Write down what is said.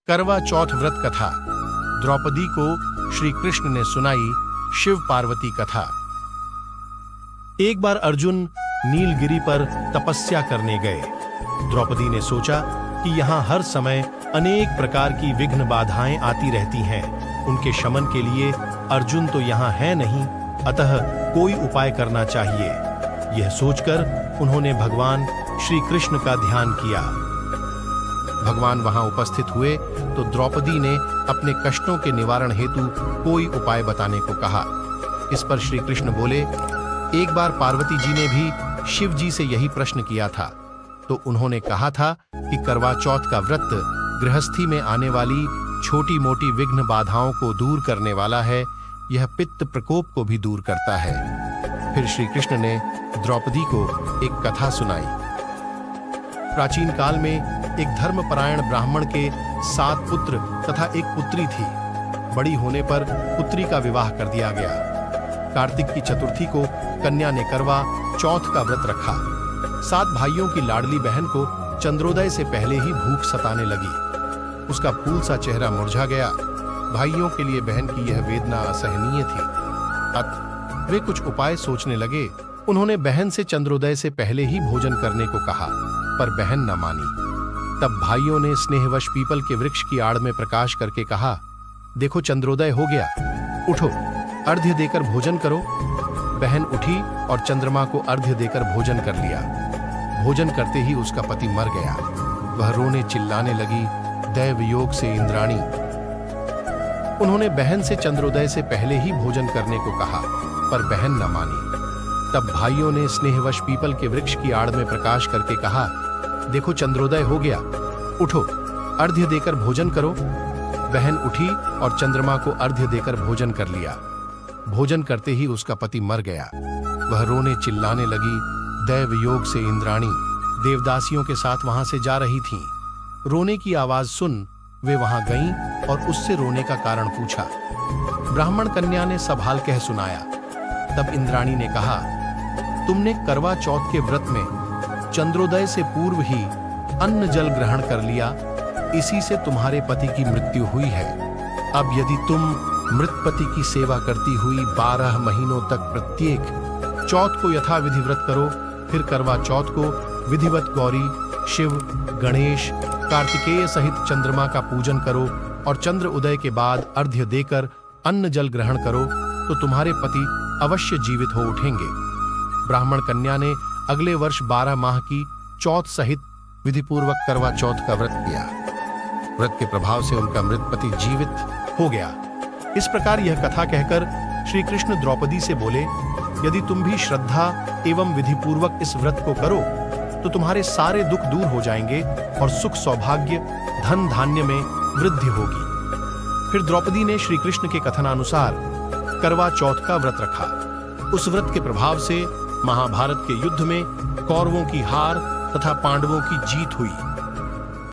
करवा चौथ व्रत कथा। द्रौपदी को श्री कृष्ण ने सुनाई शिव पार्वती कथा। एक बार अर्जुन नीलगिरी पर तपस्या करने गए। द्रौपदी ने सोचा कि यहाँ हर समय अनेक प्रकार की विघ्न बाधाएं आती रहती हैं। उनके शमन के लिए अर्जुन तो यहाँ है नहीं, अतः कोई उपाय करना चाहिए। यह सोचकर उन्होंने भगवान श्री कृष्ण का ध्यान किया। भगवान वहां उपस्थित हुए तो द्रौपदी ने अपने कष्टों के निवारण हेतु कोई उपाय बताने को कहा। इस पर श्री कृष्ण बोले, एक बार पार्वती जी ने भी शिव जी से यही प्रश्न किया था, तो उन्होंने कहा था कि करवा चौथ का व्रत गृहस्थी में आने वाली छोटी मोटी विघ्न बाधाओं को दूर करने वाला है। यह पित्त प्रकोप को भी दूर करता है। फिर श्री कृष्ण ने द्रौपदी को एक कथा सुनाई। प्राचीन काल में एक धर्मपरायण ब्राह्मण के 7 पुत्र तथा एक पुत्री थी। बड़ी होने पर पुत्री का विवाह कर दिया गया। कार्तिक की चतुर्थी को कन्या ने करवा चौथ का व्रत रखा। 7 भाइयों की लाडली बहन को चंद्रोदय से पहले ही भूख सताने लगी। उसका फूल सा चेहरा मुरझा गया। भाइयों के लिए बहन की यह वेदना असहनीय थी। अतः वे कुछ उपाय सोचने लगे। उन्होंने बहन से चंद्रोदय से पहले ही भोजन करने को कहा, पर बहन न मानी। तब भाइयों ने स्नेहवश पीपल के वृक्ष की आड़ में प्रकाश करके कहा, देखो चंद्रोदय हो गया, उठो अर्घ्य देकर भोजन करो। बहन उठी और चंद्रमा को अर्घ्य देकर भोजन कर लिया। भोजन करते ही उसका पति मर गया। वह रोने चिल्लाने लगी, दैव योग से इंद्राणी। उन्होंने बहन से चंद्रोदय से पहले ही भोजन करने को कहा, पर बहन न मानी। तब भाइयों ने स्नेहवश पीपल के वृक्ष की आड़ में प्रकाश करके कहा, देखो चंद्रोदय हो गया, उठो अर्घ्य देकर भोजन करो। बहन उठी और चंद्रमा को अर्घ्य देकर भोजन कर लिया। भोजन करते ही उसका पति मर गया। वह रोने चिल्लाने लगी, दैव योग से इंद्राणी। देवदासियों के साथ वहां से जा रही थीं। रोने की आवाज सुन वे वहां गईं और उससे रोने का कारण पूछा। ब्राह्मण कन्या ने सब हाल कह सुनाया। तब इंद्राणी ने कहा, तुमने करवा चौथ के व्रत में चंद्रोदय से पूर्व ही अन्न जल ग्रहण कर लिया, इसी से तुम्हारे पति की मृत्यु हुई है। अब यदि तुम मृत पति की सेवा करती हुई 12 महीनों तक प्रत्येक चौथ को यथाविधि व्रत करो, फिर करवा चौथ को विधिवत गौरी, शिव, गणेश, कार्तिकेय सहित चंद्रमा का पूजन करो और चंद्र उदय के बाद अर्घ्य देकर अन्न जल ग्रहण करो, तो तुम्हारे पति अवश्य जीवित हो उठेंगे। ब्राह्मण कन्या ने अगले वर्ष 12 माह की चौथ सहित विधिपूर्वक करवा चौथ का व्रत किया। व्रत के प्रभाव से उनका मृत पति जीवित हो गया। इस प्रकार यह कथा कहकर श्री कृष्ण द्रौपदी से बोले, यदि तुम भी श्रद्धा एवं विधिपूर्वक इस व्रत को करो तो तुम्हारे सारे दुख दूर हो जाएंगे और सुख सौभाग्य धन धान्य में वृद्धि होगी। फिर द्रौपदी ने श्री कृष्ण के कथनानुसार करवा चौथ का व्रत रखा। उस व्रत के प्रभाव से महाभारत के युद्ध में कौरवों की हार तथा पांडवों की जीत हुई।